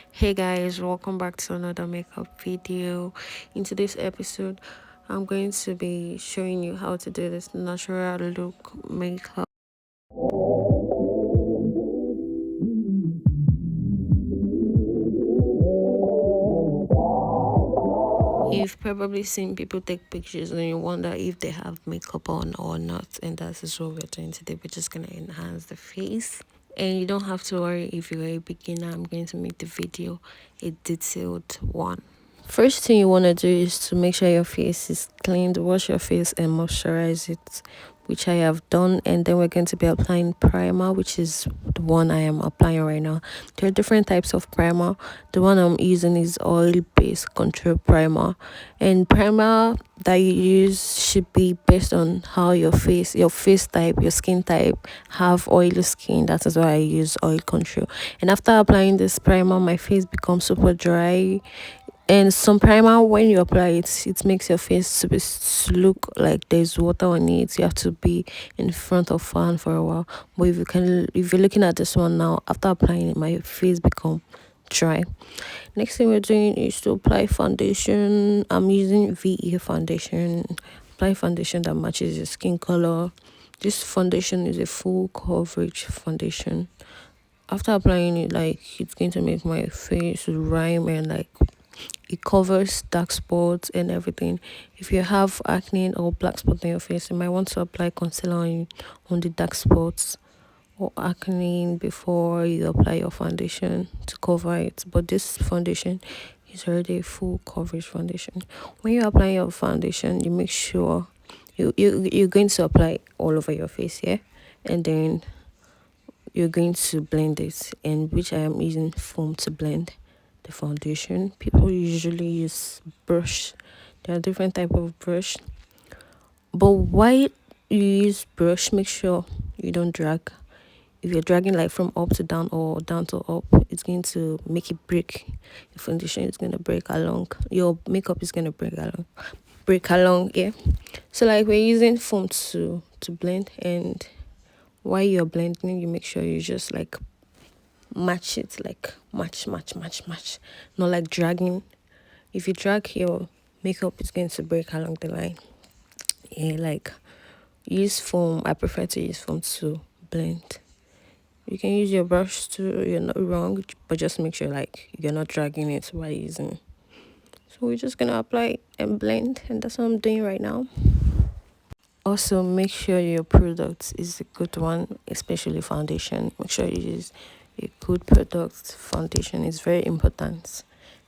Hey guys, welcome back to another makeup video. In today's episode, I'm going to be showing you how to do this natural look makeup. You've probably seen people take pictures and you wonder if they have makeup on or not, and that is what we're doing today. We're just gonna enhance the face. And you don't have to worry if you're a beginner. I'm going to make the video a detailed one. First thing you want to do is to make sure your face is cleaned. Wash your face and moisturize it, which I have done. And then we're going to be applying primer, which is the one I am applying right now. There are different types of primer. The one I'm using is oil-based control primer. And primer that you use should be based on how your face type, your skin type have oily skin. That is why I use oil control. And after applying this primer, my face becomes super dry, and some primer, when you apply it, it makes your face to look like there's water on it. You have to be in front of fan for a while. But if you're looking at this one now, after applying it, my face become dry. Next thing we're doing is to apply foundation. I'm using VE foundation. Apply foundation that matches your skin color. This foundation is a full coverage foundation. After applying it, like, it's going to make my face rhyme, and like it covers dark spots and everything. If you have acne or black spots on your face, you might want to apply concealer on the dark spots or acne before you apply your foundation to cover it. But this foundation is already a full coverage foundation. When you're applying your foundation, you make sure you're going to apply all over your face, yeah? And then you're going to blend it, and which I am using foam to blend the foundation. People usually use brush. There are different type of brush, but while you use brush, make sure you don't drag. If you're dragging like from up to down or down to up, it's going to make it break. Your foundation is going to break along, your makeup is going to break along, yeah. So like, we're using foam to blend, and while you're blending, you make sure you just like match it, like match, not like dragging. If you drag, your makeup is going to break along the line. Yeah, like, use foam. I prefer to use foam to blend. You can use your brush too, you're not wrong, but just make sure like you're not dragging it while using. So we're just gonna apply and blend, and that's what I'm doing right now. Also, make sure your product is a good one, especially foundation. Make sure you use a good product. Foundation is very important,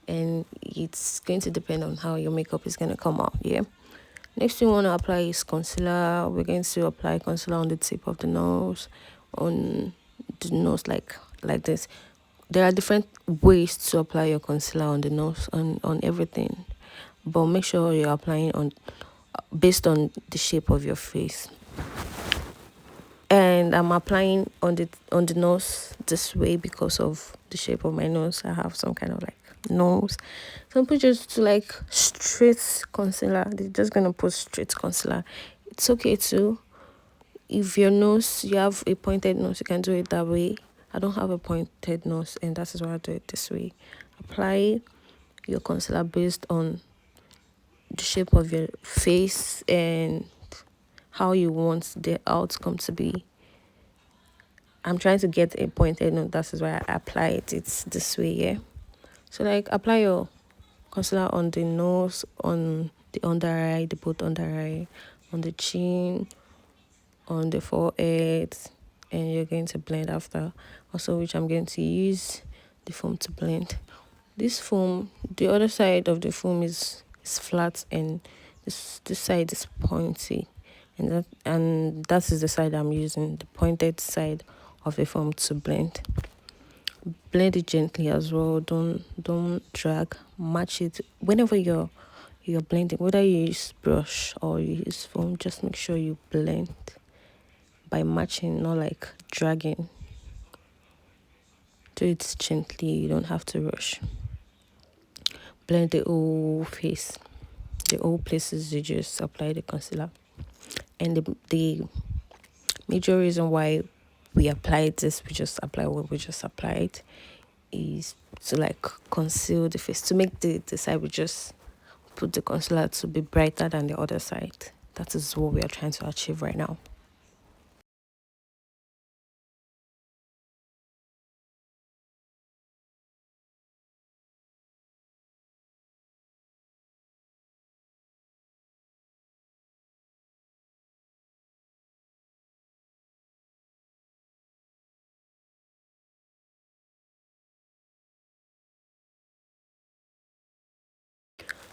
and it's going to depend on how your makeup is going to come out. Yeah. Next thing we want to apply is concealer. We're going to apply concealer on the tip of the nose, on the nose, like this. There are different ways to apply your concealer on the nose, on everything, but make sure you're applying on based on the shape of your face. And I'm applying on the nose this way because of the shape of my nose. I have some kind of like nose. Some people just to like straight concealer. They're just gonna put straight concealer. It's okay too. If your nose, you have a pointed nose, you can do it that way. I don't have a pointed nose, and that is why I do it this way. Apply your concealer based on the shape of your face and how you want the outcome to be. I'm trying to get a pointed nose. That is why I apply it. It's this way, yeah. So like, apply your concealer on the nose, on the under eye, the both under eye, on the chin, on the forehead, and you're going to blend after. Also, which I'm going to use the foam to blend. This foam, the other side of the foam is flat, and this side is pointy, and that is the side I'm using, the pointed side of the foam to blend. Blend it gently as well. Don't drag. Match it whenever you're blending, whether you use brush or you use foam. Just make sure you blend by matching, not like dragging. Do it gently. You don't have to rush. Blend the whole face, the whole places you just apply the concealer. And the major reason why we applied this, we just apply what we just applied, is to like conceal the face, to make the side we just put the concealer to be brighter than the other side. That is what we are trying to achieve right now.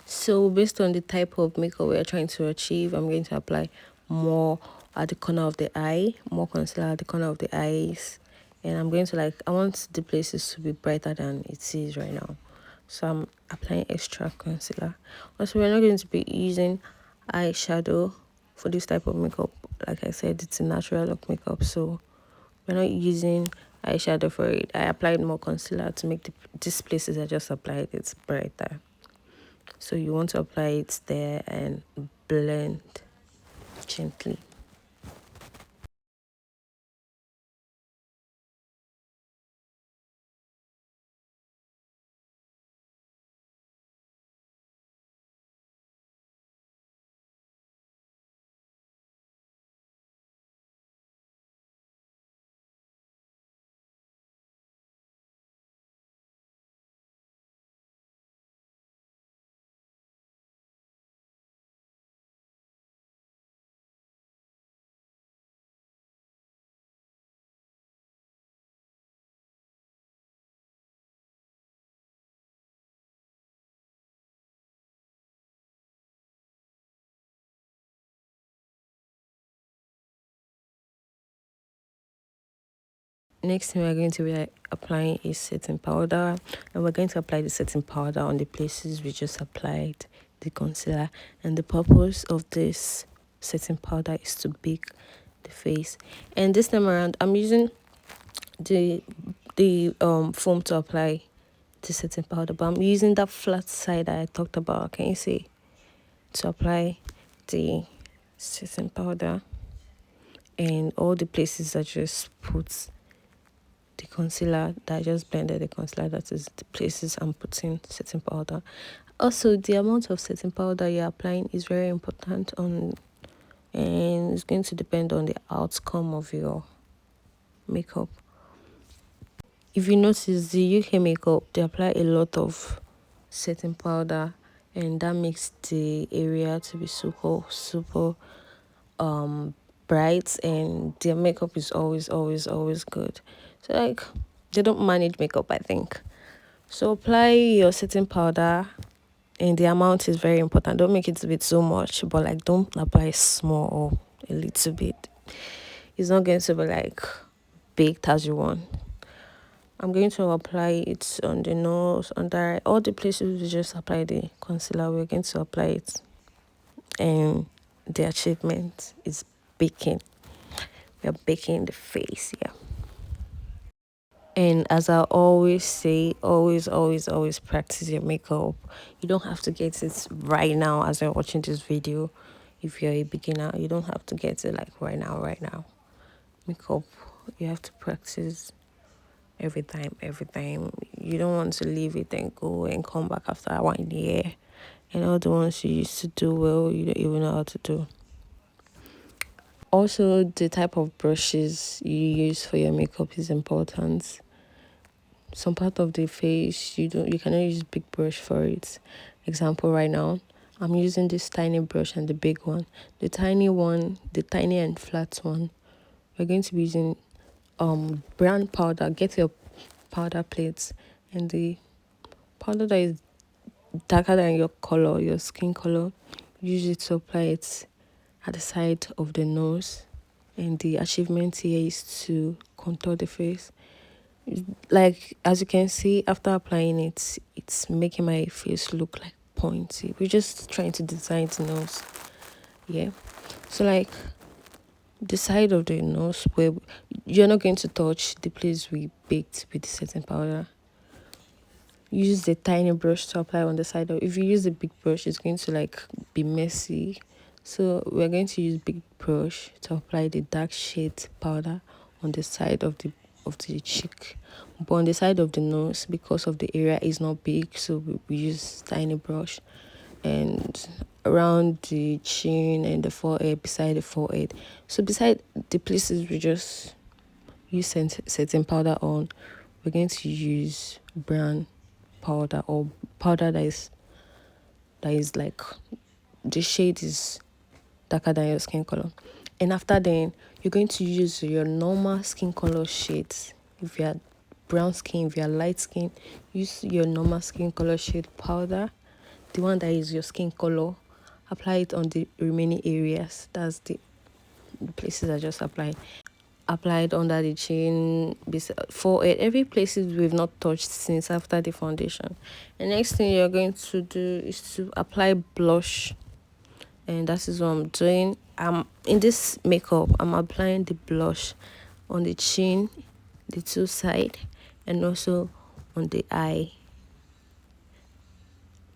So based on the type of makeup we are trying to achieve, I'm going to apply more at the corner of the eye, more concealer at the corner of the eyes. And I'm going to like, I want the places to be brighter than it is right now. So I'm applying extra concealer. Also, we're not going to be using eyeshadow for this type of makeup. Like I said, it's a natural look makeup. So we're not using eyeshadow for it. I applied more concealer to make these places I just applied it's brighter. So you want to apply it there and blend gently. Next thing we're going to be applying is setting powder, and we're going to apply the setting powder on the places we just applied the concealer. And the purpose of this setting powder is to bake the face. And this time around, I'm using the foam to apply the setting powder, but I'm using that flat side that I talked about. Can you see? To apply the setting powder and all the places I just put the concealer, that I just blended the concealer, that is the places I'm putting setting powder. Also, the amount of setting powder you're applying is very important on, and it's going to depend on the outcome of your makeup. If you notice, the UK makeup, they apply a lot of setting powder, and that makes the area to be super bright, and their makeup is always good. So like, they don't manage makeup, I think. So apply your setting powder, and the amount is very important. Don't make it a bit so much, but like don't apply small or a little bit. It's not going to be like baked as you want. I'm going to apply it on the nose, under all the places we just apply the concealer. We're going to apply it, and the achievement is baking. We're baking the face, yeah. And as I always say, always practice your makeup. You don't have to get it right now as you're watching this video. If you're a beginner, you don't have to get it like right now. Makeup, you have to practice every time. You don't want to leave it and go and come back after 1 year. And all the ones you used to do well, you don't even know how to do. Also, the type of brushes you use for your makeup is important. Some part of the face you cannot use big brush for it. Example, right now I'm using this tiny brush and the big one. The tiny and flat one, we're going to be using brown powder. Get your powder plates, and the powder that is darker than your color, your skin color, use it to apply it at the side of the nose. And the achievement here is to contour the face. Like as you can see, after applying it, it's making my face look like pointy. We're just trying to design the nose, yeah. So like the side of the nose where you're not going to touch the place we baked with the setting powder. Use the tiny brush to apply on the side of. If you use the big brush, it's going to like be messy. So we're going to use big brush to apply the dark shade powder on the side of the cheek, But on the side of the nose, because of the area is not big, so we use tiny brush. And around the chin and the forehead, beside the forehead. So beside the places we just use setting powder on, we're going to use brown powder, or powder that is like the shade is darker than your skin color. And after then, you're going to use your normal skin color shades. If you are brown skin, if you are light skin, use your normal skin color shade powder, the one that is your skin color. Apply it on the remaining areas. That's the places I just applied. Applied under the chin, forehead, every places we've not touched since after the foundation. The next thing you're going to do is to apply blush, and that is what I'm doing. In this makeup, I'm applying the blush on the chin, the two side, and also on the eye,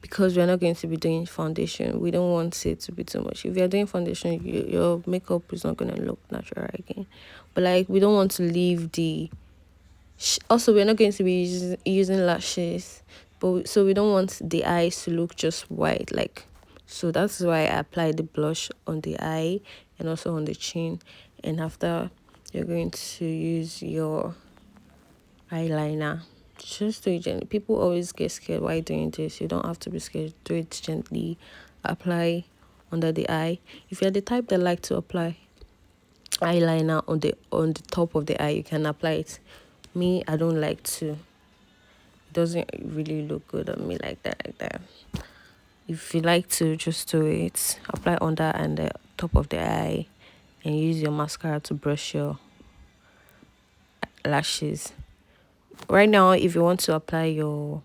because we're not going to be doing foundation. We don't want it to be too much. If you're doing foundation, your makeup is not going to look natural again. But like, we don't want to leave the also, we're not going to be using lashes, but so we don't want the eyes to look just white, like. So that's why I applied the blush on the eye and also on the chin. And after, you're going to use your eyeliner. Just do it gently. People always get scared while doing this. You don't have to be scared. Do it gently. Apply under the eye. If you're the type that like to apply eyeliner on the top of the eye, you can apply it. Me, I don't like to. It doesn't really look good on me like that. If you like to, just do it. Apply under and the top of the eye, and use your mascara to brush your lashes. Right now, if you want to apply your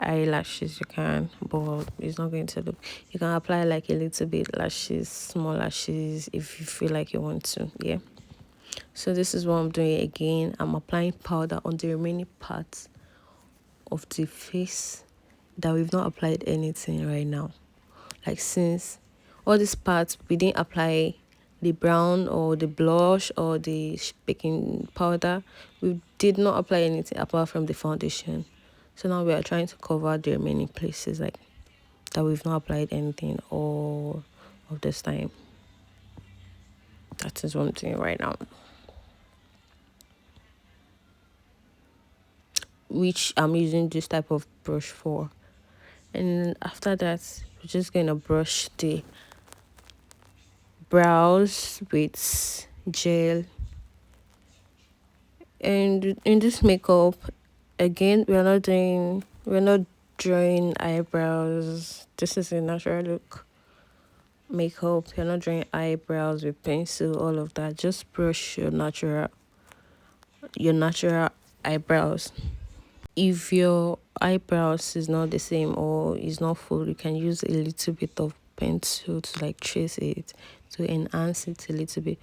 eyelashes, you can, but it's not going to look. You can apply like a little bit lashes, small lashes, if you feel like you want to. Yeah. So this is what I'm doing again. I'm applying powder on the remaining parts of the face that we've not applied anything right now. Like, since all these parts we didn't apply the brown or the blush or the baking powder, we did not apply anything apart from the foundation. So now we are trying to cover the remaining places, like, that we've not applied anything all of this time. That is what I'm doing right now, which I'm using this type of brush for. And after that, we're just gonna brush the brows with gel. And in this makeup, again, we're not drawing eyebrows. This is a natural look makeup. You're not drawing eyebrows with pencil, all of that. Just brush your natural eyebrows. If your eyebrows is not the same or is not full, you can use a little bit of pencil to like trace it, to enhance it a little bit.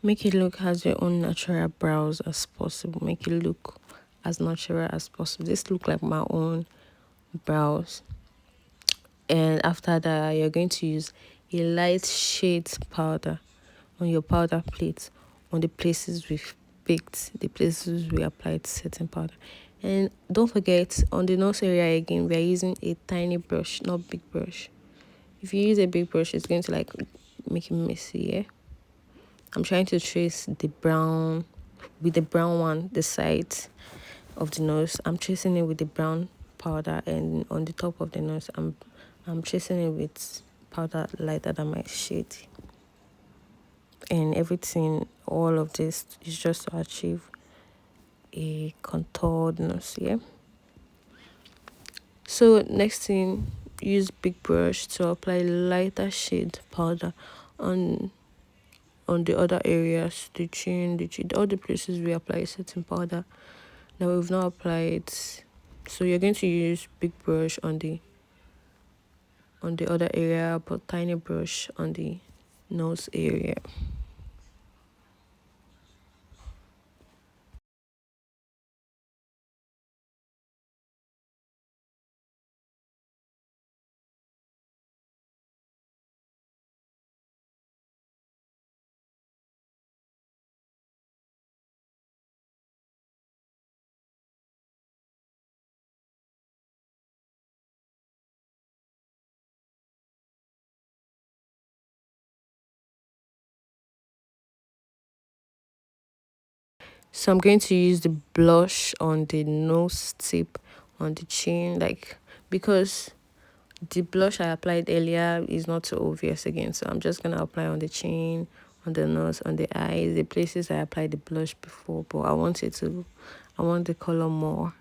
Make it look as your own natural brows as possible. Make it look as natural as possible. This look like my own brows. And after that, you're going to use a light shade powder on your powder plate, on the places we've picked, the places we applied setting powder. And don't forget, on the nose area again, we are using a tiny brush, not big brush. If you use a big brush, it's going to like make it messy. Yeah, I'm trying to trace the brown with the brown one, the side of the nose. I'm tracing it with the brown powder, and on the top of the nose, I'm tracing it with powder lighter than my shade. And everything, all of this is just to achieve a contoured nose. Yeah. So next thing, use big brush to apply lighter shade powder on the other areas, the chin, all the places we apply setting powder that we've not applied. So you're going to use big brush on the other area, but tiny brush on the nose area. So I'm going to use the blush on the nose tip, on the chin, like, because the blush I applied earlier is not so obvious again. So I'm just gonna apply on the chin, on the nose, on the eyes, the places I applied the blush before, but I want the color more.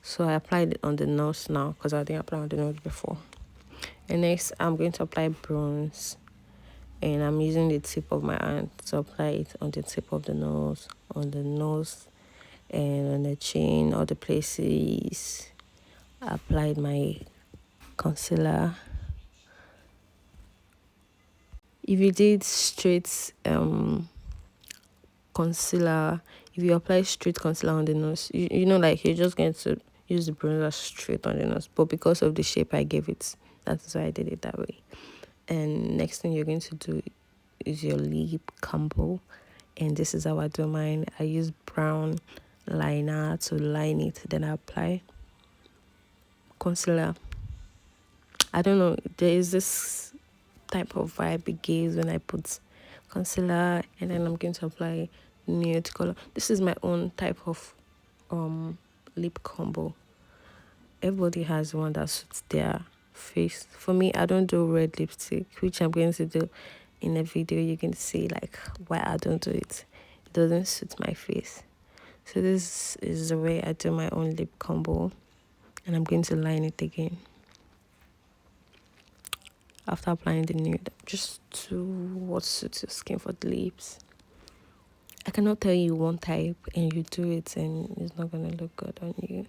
So I applied it on the nose now because I didn't apply on the nose before. And next I'm going to apply bronze, and I'm using the tip of my hand to apply it on the tip of the nose, on the nose, and on the chin, all the places. I applied my concealer. If you did straight concealer, if you apply straight concealer on the nose, you know, like, you're just going to use the bronzer straight on the nose, but because of the shape I gave it, that's why I did it that way. And next thing you're going to do is your lip combo, and this is how I do mine. I use brown liner to line it, then I apply concealer. I don't know, there is this type of vibe it gives when I put concealer, and then I'm going to apply nude color. This is my own type of lip combo. Everybody has one that suits their face. For me, I don't do red lipstick, which I'm going to do in a video. You can see like why I don't do it. It doesn't suit my face. So this is the way I do my own lip combo, and I'm going to line it again after applying the nude, just to what suits your skin for the lips. I cannot tell you one type and you do it and it's not gonna look good on you.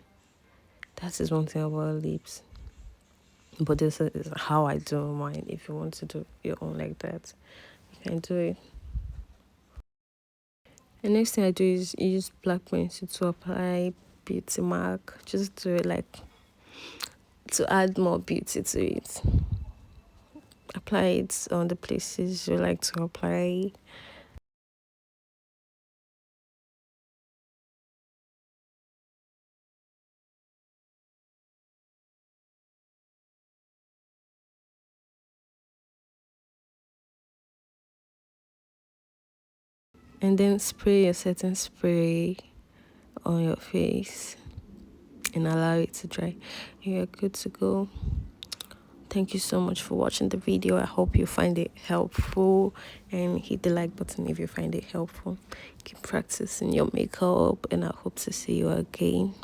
That is one thing about lips. But this is how I do mine. If you want to do your own like that, you can do it. The next thing I do is use black pencil to apply beauty mark. Just do it like to add more beauty to it. Apply it on the places you like to apply. And then spray a setting spray on your face and allow it to dry. You're good to go. Thank you so much for watching the video. I hope you find it helpful, and hit the like button if you find it helpful. Keep practicing your makeup, and I hope to see you again.